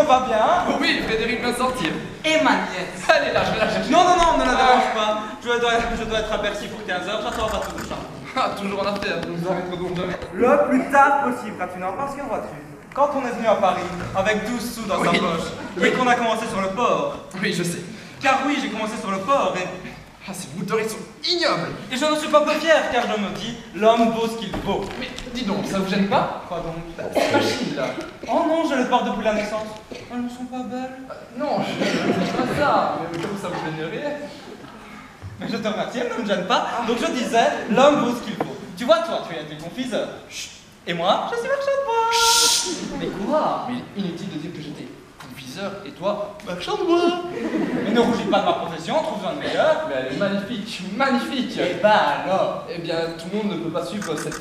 va bien? Oui, Frédéric vient de sortir. Et ma nièce? Allez là, je vais la chercher. Non, ne la dérange pas. Je dois être à Bercy pour 15h, j'attends pas tout ça. Ah, toujours en affaire, nous arrêterons donc jamais. Le plus tard possible, Ratunor, parce que vois-tu, quand on est venu à Paris, avec 12 sous dans sa poche, et qu'on a commencé sur le port. Oui, je sais. Car oui, j'ai commencé sur le port et... Ah, ces mouteurs, ils sont ignobles. Et je ne suis pas peu fier, car je me dis, l'homme vaut ce qu'il vaut. Mais dis donc, ça vous gêne pas? Quoi donc? Cette machine là. Oh non, je les porte depuis la naissance. Elles ne sont pas belles. Non, je ne pas ça. Mais comme ça vous gênerait. Mais je te remercie, elle ne me gêne pas. Donc je disais, l'homme vaut ce qu'il vaut. Tu vois, toi, tu es du confiseur. Chut. Et moi, je suis marchand de bois. Chut. Mais quoi? Mais il est inutile de dire que j'étais confiseur et toi, marchand de bois. Mais ne rougis pas de ma profession, trouve-en une meilleure. Mais elle est magnifique, magnifique. Et bah alors? Eh bien, tout le monde ne peut pas suivre cette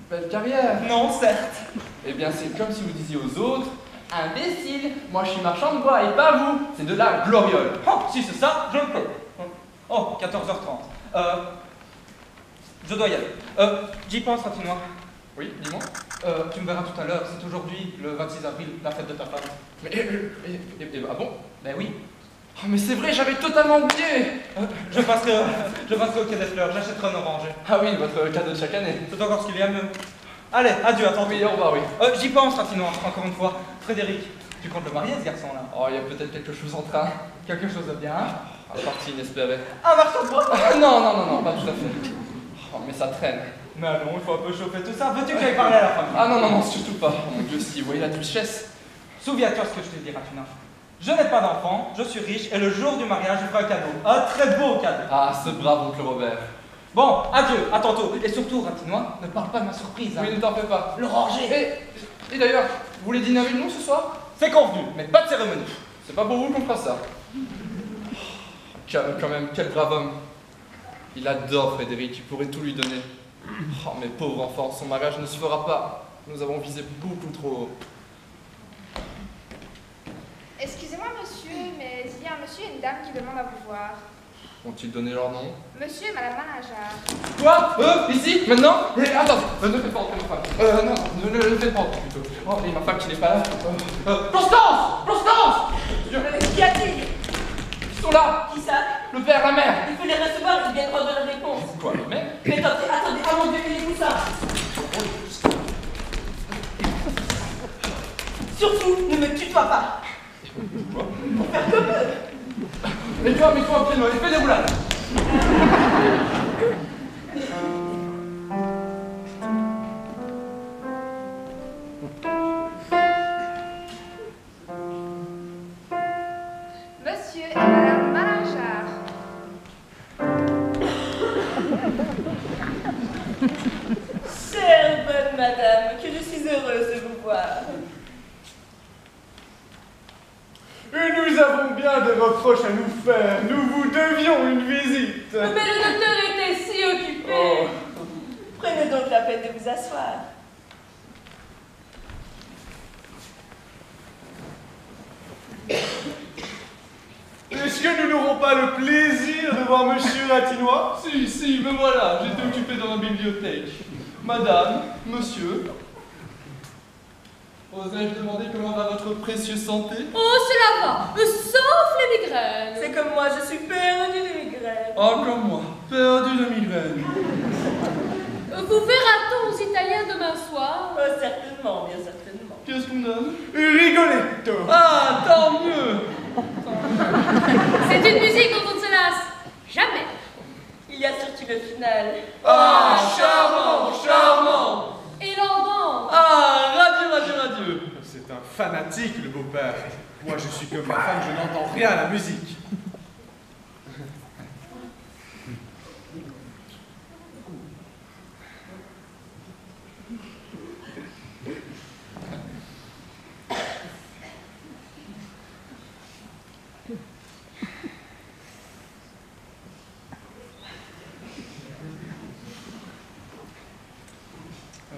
belle carrière. Non, certes. Eh bien, c'est comme si vous disiez aux autres, imbécile, moi je suis marchand de bois et pas vous. C'est de la gloriole. Oh, si c'est ça, je le peux. Oh, 14h30. Je dois y aller. J'y pense, Ratinois. Oui, dis-moi. Tu me verras tout à l'heure, c'est aujourd'hui, le 26 avril, la fête de ta femme. Mais, ah bon? Ben oui. Oh, mais c'est vrai, j'avais totalement oublié. Je passerai au quai des fleurs, j'achèterai un oranger. Ah oui, votre cadeau de chaque année. C'est encore ce qu'il y a mieux. Allez, adieu, attends. Oui, au revoir, oui. J'y pense, Ratinois, encore une fois. Frédéric, tu comptes le marier, ce garçon-là? Oh, il y a peut-être quelque chose en train. Quelque chose de bien. Un parti inespéré. Un marchand de bois? Non, pas tout à fait. Oh, mais ça traîne. Mais non, il faut un peu chauffer tout ça. Veux-tu que j'aille parler à la famille? Ah non, surtout pas. Oh, mon Dieu, si vous voyez la duchesse. Souviens-toi ce que je te dis, Ratinois. Je n'ai pas d'enfant, je suis riche, et le jour du mariage, je ferai un cadeau. Un très beau cadeau. Ah, ce brave oncle Robert. Bon, adieu, à tantôt. Et surtout, Ratinois, ne parle pas de ma surprise. Hein. Oui, ne t'en fais pas. L'oranger. Et d'ailleurs, vous voulez dîner avec nous ce soir? C'est convenu, mais pas de cérémonie. C'est pas pour vous qu'on fera ça. Quand même, quel brave homme. Il adore Frédéric, il pourrait tout lui donner. Oh, mais pauvre enfant, son mariage ne se fera pas. Nous avons visé beaucoup trop haut. Excusez-moi, monsieur, mais il y a un monsieur et une dame qui demandent à vous voir. Ont-ils donné leur nom? Monsieur et madame Managard. Quoi? Ici? Maintenant? Attends, ne fais pas entrer ma femme. Non, ne fais pas entrer plutôt. Oh, et ma femme qui n'est pas là. Constance! Qu'y a-t-il? Ils sont là! Qui ça? Le père, la mère! Il faut les recevoir, ils viennent rendre la réponse. Quoi, la mère? Mais attendez, ah mon Dieu, il ça. Surtout, ne me tutoie pas. Quoi? Pour faire comme eux. Mets-toi un pied noir et fais des roulades! Monsieur et madame Managard. Chère bonne madame, que je suis heureuse de vous voir. Et nous avons bien des reproches à nous faire. Nous vous devions une visite. Mais le docteur était si occupé. Oh. Prenez donc la peine de vous asseoir. Est-ce que nous n'aurons pas le plaisir de voir Monsieur Ratinois? Si, me voilà, j'étais occupé dans la bibliothèque. Madame, monsieur, osais-je demander comment va votre précieuse santé? Oh, cela va, sauf les migraines. C'est comme moi, je suis perdue de migraine. Oh, comme moi, perdu de migraine. Vous verra-t-on aux Italiens demain soir? Oh, certainement, bien certainement. Qu'est-ce qu'on donne? Rigoletto. Ah, tant mieux! C'est une musique dont on ne se lasse jamais. Il y a surtout le final. Ah, charmant! Et l'endant. Ah, radieux! C'est un fanatique, le beau-père. Moi, je suis comme ma femme, je n'entends rien à la musique.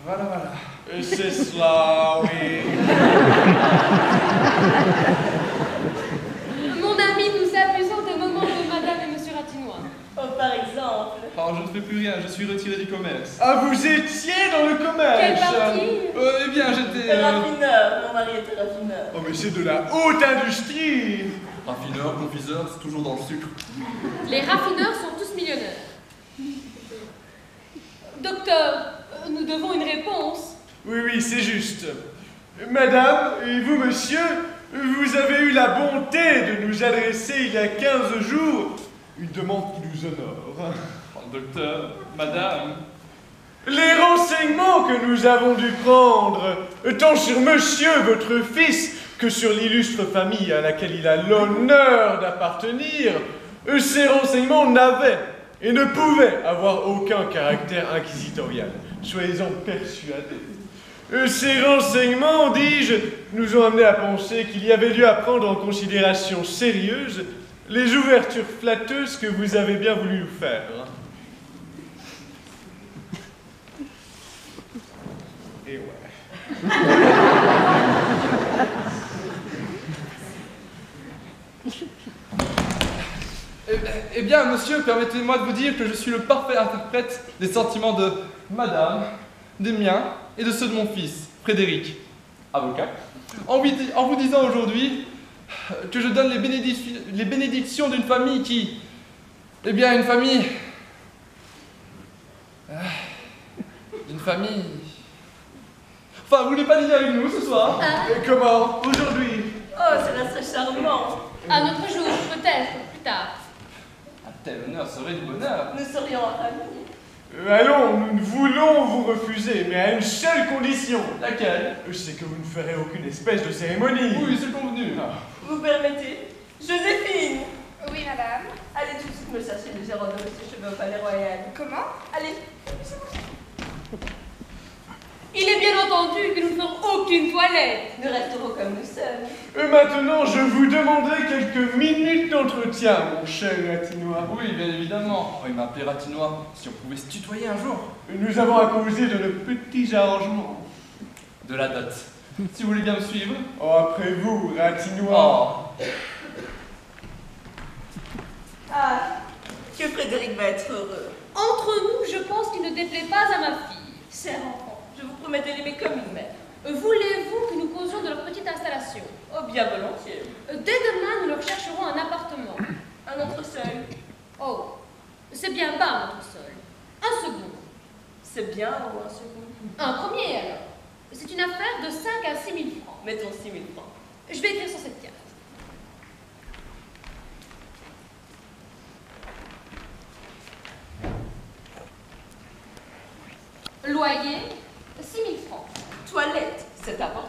Voilà. Et c'est cela, oui. Mon ami nous a vu je suis retiré du commerce. Ah, vous étiez dans le commerce. Quelle partie? Eh bien, j'étais... Raffineur, mon mari était raffineur. Oh, mais c'est de la haute industrie. Raffineur, confiseur, c'est toujours dans le sucre. Les raffineurs sont tous millionnaires. Docteur, nous devons une réponse. Oui, oui, c'est juste. Madame, et vous, monsieur, vous avez eu la bonté de nous adresser il y a 15 jours une demande qui nous honore. Oh, docteur, madame... Les renseignements que nous avons dû prendre, tant sur monsieur, votre fils, que sur l'illustre famille à laquelle il a l'honneur d'appartenir, ces renseignements n'avaient et ne pouvaient avoir aucun caractère inquisitorial. Soyez-en persuadés. Ces renseignements, dis-je, nous ont amené à penser qu'il y avait lieu à prendre en considération sérieuse les ouvertures flatteuses que vous avez bien voulu nous faire. Et ouais. Eh bien, monsieur, permettez-moi de vous dire que je suis le parfait interprète des sentiments de madame, des miens et de ceux de mon fils, Frédéric, avocat, en vous disant aujourd'hui que je donne les bénédictions d'une famille qui... Eh bien, une famille... D'une famille... Enfin, vous voulez pas dîner avec nous ce soir? Et comment? Aujourd'hui? Oh, cela serait charmant. Un autre jour, peut-être, plus tard. Un tel honneur serait du bonheur. Nous serions en famille. Allons, nous ne voulons vous refuser, mais à une seule condition. Laquelle? C'est que vous ne ferez aucune espèce de cérémonie. Oui, c'est convenu. Vous permettez? Joséphine! Oui, madame. Allez tout de suite me chercher le gérant de Monsieur Cheveux au Palais Royal. Comment? Allez. Il est bien entendu que nous ne ferons aucune toilette. Nous resterons comme nous sommes. Maintenant, je vous demanderai quelques minutes d'entretien, mon cher Latinois. Oui, bien évidemment. Oh, il m'a appelé Ratinois. Si on pouvait se tutoyer un jour. Nous avons à causer de nos petits arrangements. De la dot. Si vous voulez bien me suivre. Oh, après vous, Ratinois. Oh. Ah, que Frédéric va être heureux. Entre nous, je pense qu'il ne déplaît pas à ma fille. Cher enfant, je vous promets de l'aimer comme une mère. Voulez-vous que nous causions de leur petite installation? Oh, bien volontiers. Dès demain, nous leur chercherons un appartement. Un entresol. Oh, c'est bien bas, notre sol. Un second. C'est bien ou un second? Un premier, alors. C'est une affaire de 5 à 6 000 francs. Mettons 6 000 francs. Je vais écrire sur cette carte. Loyer, 6 000 francs. Toilette, c'est important.